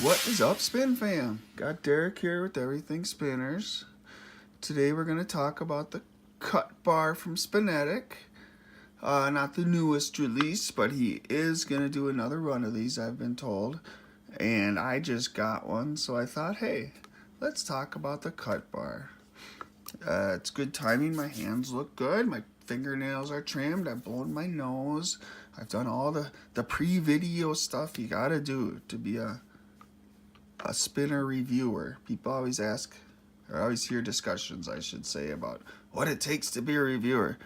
What is up, Spin Fam? Got Derek here with Everything Spinners. Today we're going to talk about the Cutbar from Spinetic. Not the newest release, but he is going to do another run of these, I've been told. And I just got one, so I thought, hey, let's talk about the Cutbar. It's good timing. My hands look good. My fingernails are trimmed. I've blown my nose. I've done all the pre-video stuff you got to do to be a spinner reviewer. People always ask, or I always hear discussions, I should say, about what it takes to be a reviewer.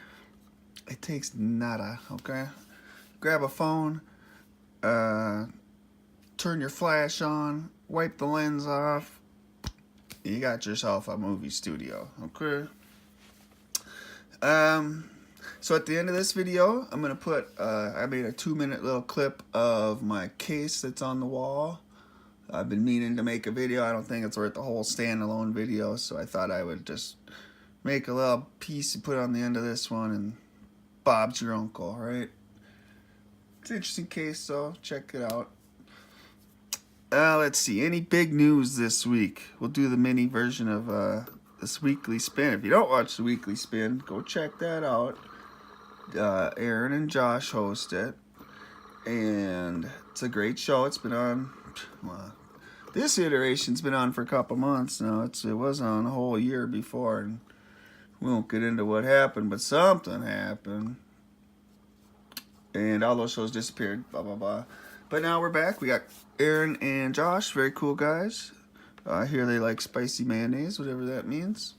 It takes nada, okay? Grab a phone, turn your flash on, wipe the lens off, you got yourself a movie studio, okay? So at the end of this video, I'm gonna put, I made a 2-minute little clip of my case that's on the wall. I've been meaning to make a video. I don't think it's worth the whole standalone video, so I thought I would just make a little piece and put it on the end of this one, and Bob's your uncle, right? It's an interesting case, so check it out. Let's see, any big news this week? We'll do the mini version of this weekly spin. If you don't watch the weekly spin, go check that out. Aaron and Josh host it, and it's a great show. It's been on, well, this iteration's been on for a couple months now. It was on a whole year before, and we won't get into what happened, but something happened, and all those shows disappeared, blah, blah, blah. But now we're back. We got Aaron and Josh, very cool guys. I hear they like spicy mayonnaise, whatever that means.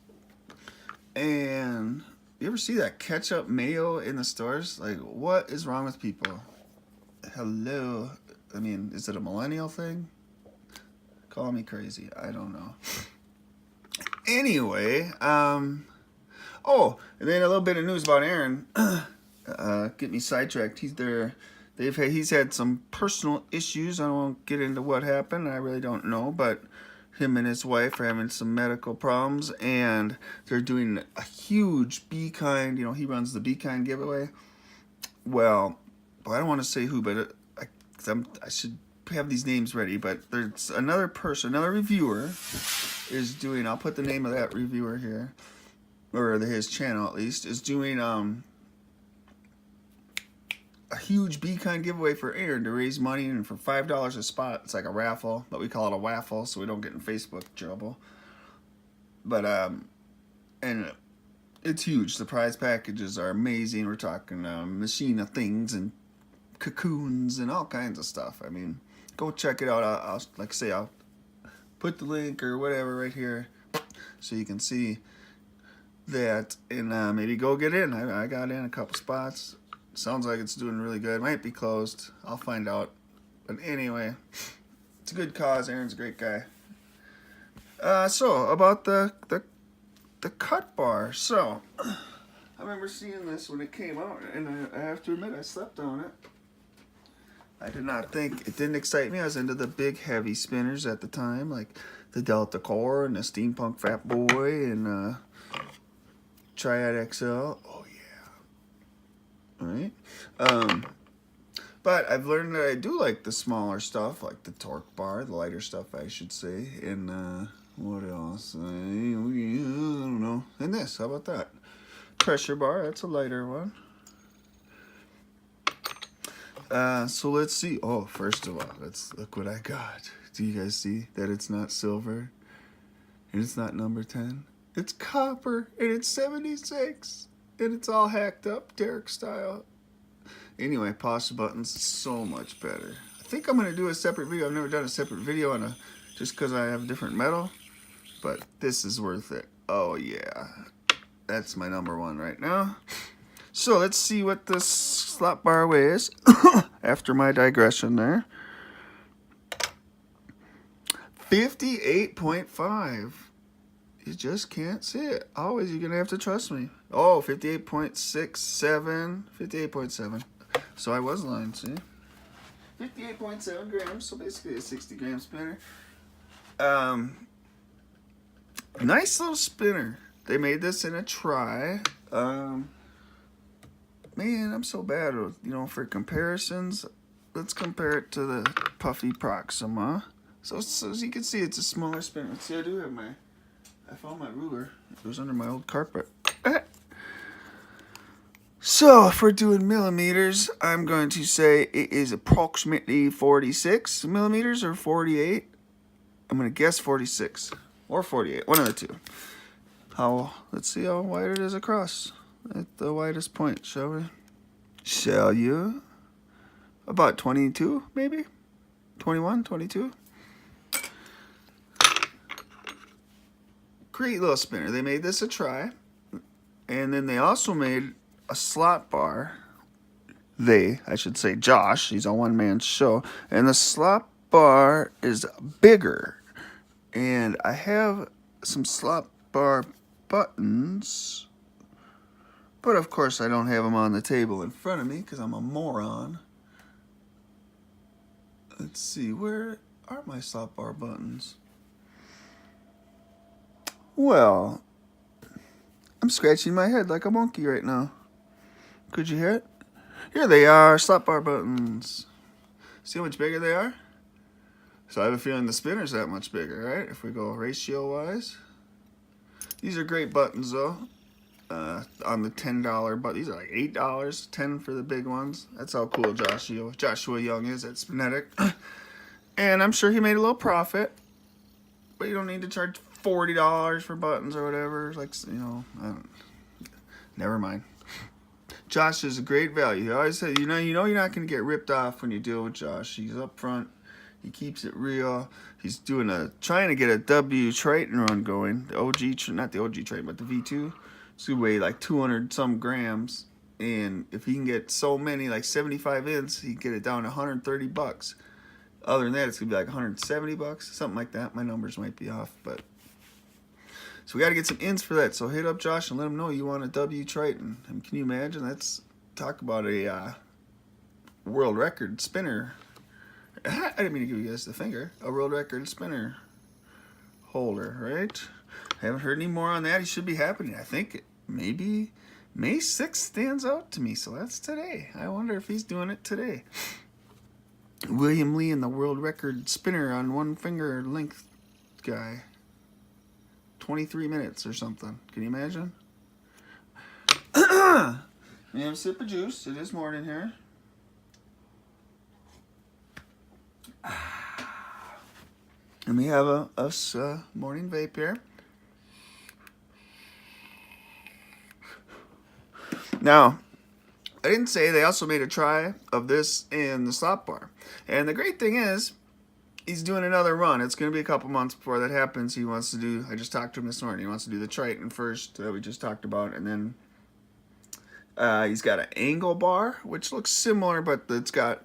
And you ever see that ketchup mayo in the stores? Like, what is wrong with people? Hello? I mean, is it a millennial thing? Call me crazy. I don't know. Anyway, oh, and then a little bit of news about Aaron. Get me sidetracked. He's had some personal issues. I won't get into what happened. I really don't know, but him and his wife are having some medical problems, and they're doing a huge Be Kind. You know, he runs the Be Kind giveaway. Well, I don't want to say who, but I should have these names ready. But there's another person, another reviewer is doing. I'll put the name of that reviewer here, or his channel at least, is doing a huge Be Kind giveaway for Aaron to raise money, and for $5 a spot. It's like a raffle, but we call it a waffle so we don't get in Facebook trouble. But and it's huge. The prize packages are amazing. We're talking machine of things and cocoons and all kinds of stuff. I mean, go check it out. I'll like I say, I'll put the link or whatever right here so you can see that, and maybe go get in. I got in a couple spots. Sounds like it's doing really good. Might be closed. I'll find out. But anyway, it's a good cause. Aaron's a great guy. So about the Cutbar. So I remember seeing this when it came out, and I have to admit I slept on it. I did not think, it didn't excite me. I was into the big heavy spinners at the time, like the Delta Core and the Steampunk Fat Boy and Triad XL. Oh yeah. Right, but I've learned that I do like the smaller stuff, like the torque bar, the lighter stuff, I should say. And what else? I don't know. And this, how about that? Pressure bar, that's a lighter one. So let's see. Oh, first of all, let's look what I got. Do you guys see that it's not silver and it's not number 10? It's copper and it's 76. And it's all hacked up, Derek style. Anyway, pause buttons, so much better. I think I'm going to do a separate video. I've never done a separate video on just because I have different metal. But this is worth it. Oh, yeah. That's my number one right now. So let's see what this slot bar weighs after my digression there. 58.5. You just can't see it. Always, you're going to have to trust me. Oh, 58.67. 58.7. So I was lying, see? 58.7 grams, so basically a 60-gram spinner. Nice little spinner. They made this in a try. Man, I'm so bad with, for comparisons. Let's compare it to the Puffy Proxima. So as you can see, it's a smaller spinner. See, I found my ruler. It was under my old carpet. So if we're doing millimeters, I'm going to say it is approximately 46 millimeters or 48. I'm going to guess 46 or 48, one of the two. Let's see how wide it is across at the widest point, shall we? Shall you? About 22, maybe? 21, 22? Great little spinner. They made this a try. And then they also made a slot bar. I should say Josh. He's a one-man show. And the slot bar is bigger. And I have some slot bar buttons. But of course I don't have them on the table in front of me because I'm a moron. Let's see, where are my slot bar buttons? Well, I'm scratching my head like a monkey right now. Could you hear it? Here they are, slot bar buttons. See how much bigger they are? So I have a feeling the spinner's that much bigger, right? If we go ratio-wise. These are great buttons, though. On the $10, but these are like $8, $10 for the big ones. That's how cool Joshua Young is at Spinetic. And I'm sure he made a little profit. But you don't need to charge $40 for buttons or whatever. Like, never mind. Josh is a great value. He always said, you know you're not going to get ripped off when you deal with Josh. He's up front. He keeps it real. He's trying to get a W Triton run going. The OG, not the OG Triton, but the V2. It's going to weigh like 200 some grams. And if he can get so many, like 75 ints, he can get it down to $130. Other than that, it's going to be like $170, something like that. My numbers might be off, but. So we got to get some ins for that. So hit up Josh and let him know you want a W Triton. I mean, can you imagine? That's talk about a world record spinner. I didn't mean to give you guys the finger. A world record spinner holder, right? I haven't heard any more on that. He should be happening. I think maybe May 6th stands out to me. So that's today. I wonder if he's doing it today. William Lee and the world record spinner on one finger length guy. 23 minutes or something. Can you imagine? We have a sip of juice. It is morning here. And we have a morning vape here. Now, I didn't say they also made a try of this in the slot bar. And the great thing is, he's doing another run. It's going to be a couple months before that happens. He wants to do, I just talked to him this morning, he wants to do the Triton first that we just talked about. And then he's got an angle bar, which looks similar, but it's got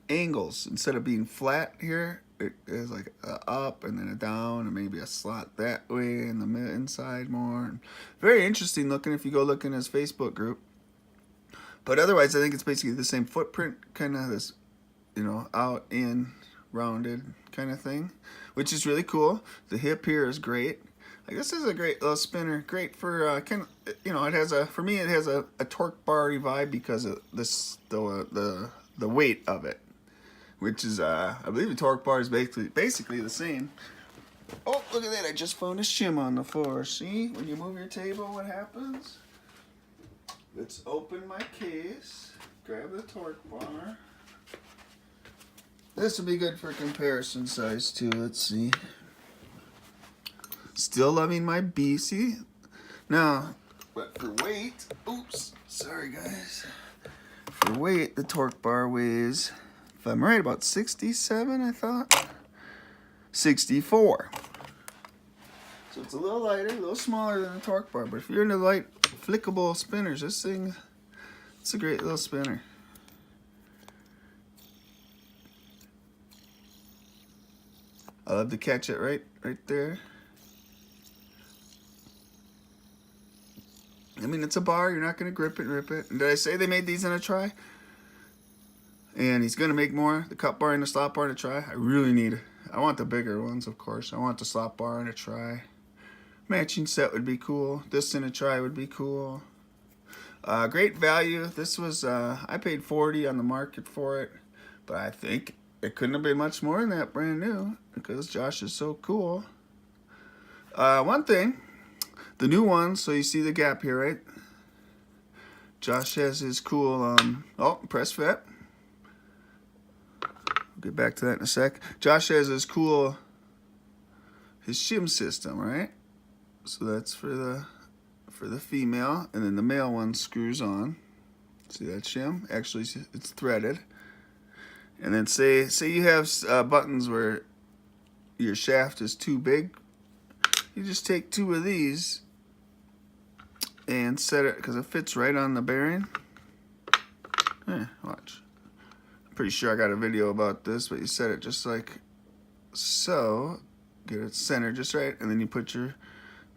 angles. Instead of being flat here, it is like a up and then a down and maybe a slot that way and the inside more. Very interesting looking if you go look in his Facebook group. But otherwise, I think it's basically the same footprint, kind of this, out, in, rounded kind of thing, which is really cool. The hip here is great. Like, this is a great little spinner. Great for, it has for me, it has a torque bar vibe because of this, the weight of it. Which is, I believe the torque bar is basically the same. Oh, look at that. I just found a shim on the floor. See? When you move your table, what happens? Let's open my case. Grab the torque bar. This will be good for comparison size, too. Let's see. Still loving my BC. Now, but for weight, oops. Sorry, guys. For weight, the torque bar weighs... If I'm right, about 67, I thought. 64. So it's a little lighter, a little smaller than a torque bar. But if you're into light, flickable spinners, this thing, it's a great little spinner. I love to catch it right there. I mean, it's a bar. You're not going to grip it and rip it. And did I say they made these in a try? And he's going to make more. The Cutbar and the slot bar in a try. I want the bigger ones, of course. I want the slot bar in a try. Matching set would be cool. This in a try would be cool. Great value. This was, I paid $40 on the market for it. But I think it couldn't have been much more than that brand new because Josh is so cool. One thing, the new one, so you see the gap here, right? Josh has his cool, press fit. We'll get back to that in a sec. Josh has his cool, his shim system, right? So that's for the female, and then the male one screws on. See that shim? Actually, it's threaded. And then say you have buttons where your shaft is too big. You just take 2 of these and set it, because it fits right on the bearing. Watch. I'm pretty sure I got a video about this, but you set it just like so. Get it centered just right, and then you put your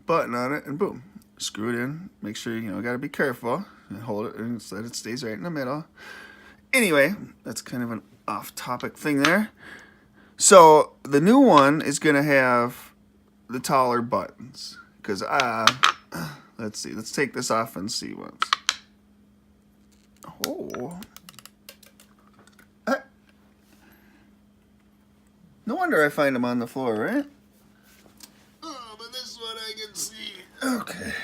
button on it, and boom, screw it in. Make sure, gotta be careful and hold it and so that it stays right in the middle. Anyway, that's kind of an off-topic thing there. So the new one is gonna have the taller buttons, because let's see, let's take this off and see once. Oh, no wonder I find them on the floor, right? Oh, but this one I can see. Okay,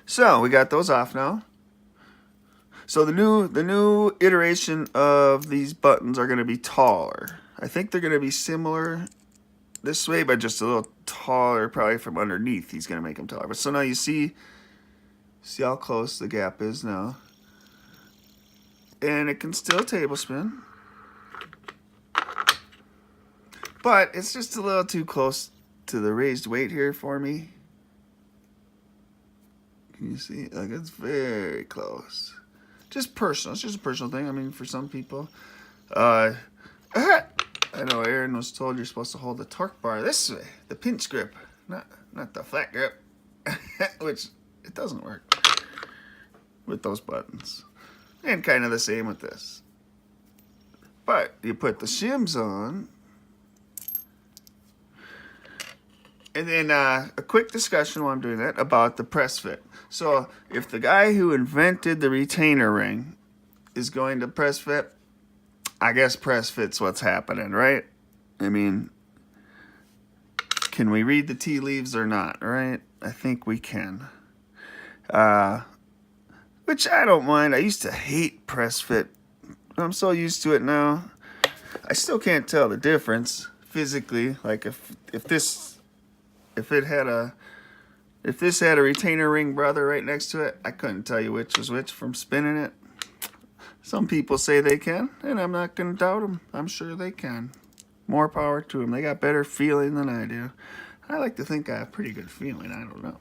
so we got those off now. So the new iteration of these buttons are going to be taller. I think they're going to be similar this way, but just a little taller, probably from underneath. He's going to make them taller. But so now you see how close the gap is now, and it can still tablespin, but it's just a little too close to the raised weight here for me. Can you see? Like, it's very close. Just personal. It's just a personal thing. I mean, for some people. I know Aaron was told you're supposed to hold the torque bar this way. The pinch grip. Not the flat grip. Which, it doesn't work with those buttons. And kind of the same with this. But you put the shims on. And then a quick discussion while I'm doing that about the press fit. So if the guy who invented the retainer ring is going to press fit, I guess press fit's what's happening, right? I mean, can we read the tea leaves or not, right? I think we can. Which I don't mind. I used to hate press fit. I'm so used to it now. I still can't tell the difference physically. Like if this had a retainer ring brother right next to it, I couldn't tell you which was which from spinning it. Some people say they can, and I'm not going to doubt them. I'm sure they can. More power to them. They got better feeling than I do. I like to think I have pretty good feeling. I don't know.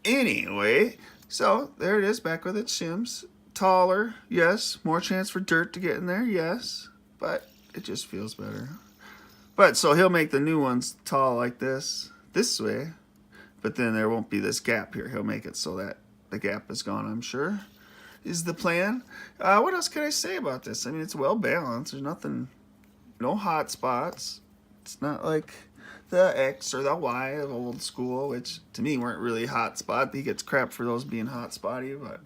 Anyway, so there it is, back with its shims. Taller, yes. More chance for dirt to get in there, yes. But it just feels better. But so he'll make the new ones tall like this way. But then there won't be this gap here. He'll make it so that the gap is gone, I'm sure, is the plan. What else can I say about this? I mean, it's well balanced. There's nothing, no hot spots. It's not like the X or the Y of old school, which to me weren't really hot spot. He gets crap for those being hot spotty. But,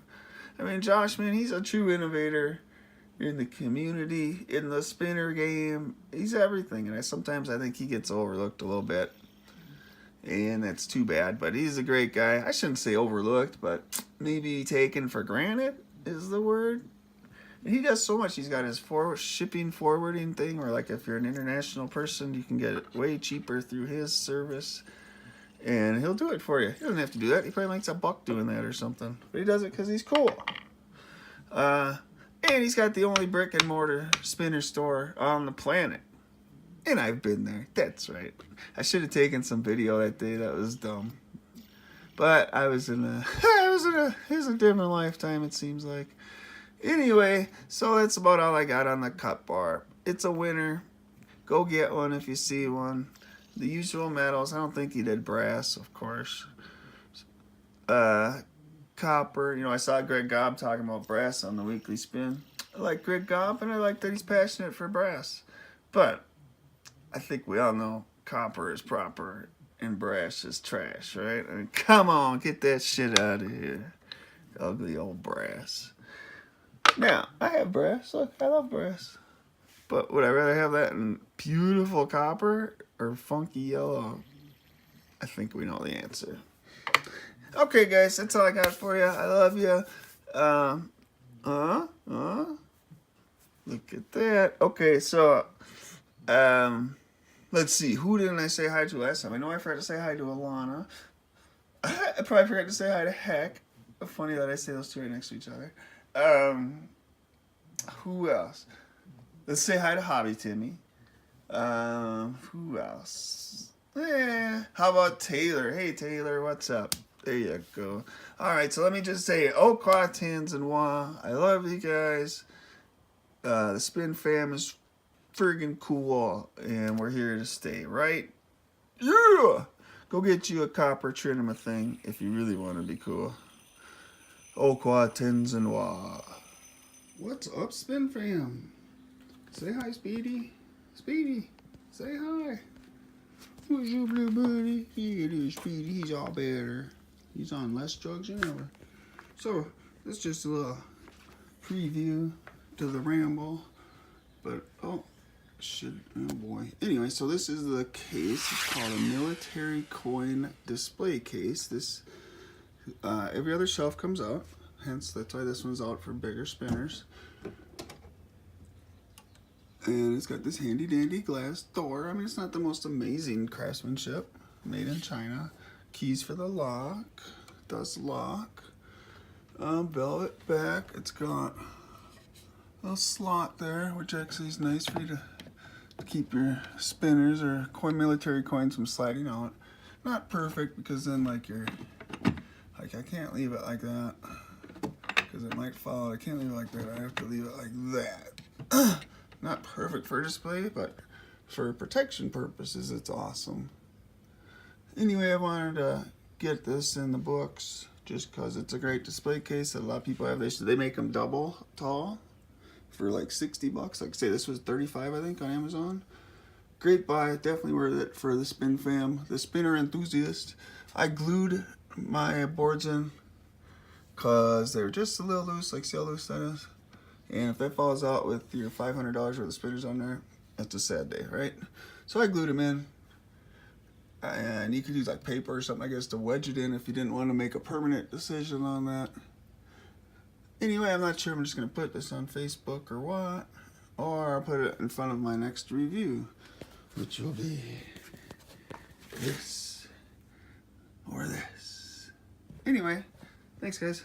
I mean, Josh, man, he's a true innovator in the community, in the spinner game. He's everything. And sometimes I think he gets overlooked a little bit. And that's too bad, but he's a great guy. I shouldn't say overlooked, but maybe taken for granted is the word. And he does so much. He's got his shipping forwarding thing, where like if you're an international person, you can get it way cheaper through his service. And he'll do it for you. He doesn't have to do that. He probably makes $1 doing that or something. But he does it because he's cool. And he's got the only brick and mortar spinner store on the planet. And I've been there. That's right. I should have taken some video that day. That was dumb. But I was in a different lifetime, it seems like. Anyway, so that's about all I got on the Cutbar. It's a winner. Go get one if you see one. The usual metals. I don't think he did brass, of course. Copper. You know, I saw Greg Gobb talking about brass on the Weekly Spin. I like Greg Gobb, and I like that he's passionate for brass. But I think we all know copper is proper and brass is trash, right? I mean, come on, get that shit out of here. Ugly old brass. Now, I have brass. Look, I love brass. But would I rather have that in beautiful copper or funky yellow? I think we know the answer. Okay, guys, that's all I got for you. I love you. Look at that. Okay, so, let's see. Who didn't I say hi to last time? I know I forgot to say hi to Alana. I probably forgot to say hi to Heck. Funny that I say those two right next to each other. Who else? Let's say hi to Hobby Timmy. Who else? How about Taylor? Hey, Taylor, what's up? There you go. All right, so let me just say, au quatins and wah. I love you guys. The Spin Fam is friggin' cool, and we're here to stay, right? Yeah! Go get you a copper trinema thing if you really want to be cool. Au quatins and wah. What's up, Spin Fam? Say hi, Speedy. Speedy, say hi. What's up, little buddy? Yeah, there's Speedy. He's all better. He's on less drugs than ever. So, this is just a little preview to the ramble. But, oh boy. Anyway, so this is the case. It's called a military coin display case. This, every other shelf comes out. Hence, that's why this one's out for bigger spinners. And it's got this handy dandy glass door. I mean, it's not the most amazing craftsmanship. Made in China. Keys for the lock. Does lock. Velvet back. It's got a little slot there, which actually is nice for you to keep your spinners or military coins from sliding out. Not perfect because then like I can't leave it like that because it might fall. I can't leave it like that. I have to leave it like that. Not perfect for display, but for protection purposes, it's awesome. Anyway, I wanted to get this in the books just because it's a great display case that a lot of people have. They make them double tall for like 60 bucks. Like say this was 35, I think, on Amazon. Great buy, definitely worth it for the Spin Fam, the spinner enthusiast. I glued my boards in because they're just a little loose, like see how loose that is? And if that falls out with your $500 worth of spinners on there, that's a sad day, right? So I glued them in. And you could use like paper or something, I guess, to wedge it in if you didn't want to make a permanent decision on that. Anyway, I'm not sure. I'm just going to put this on Facebook or what. Or I'll put it in front of my next review, which will be this or this. Anyway, thanks, guys.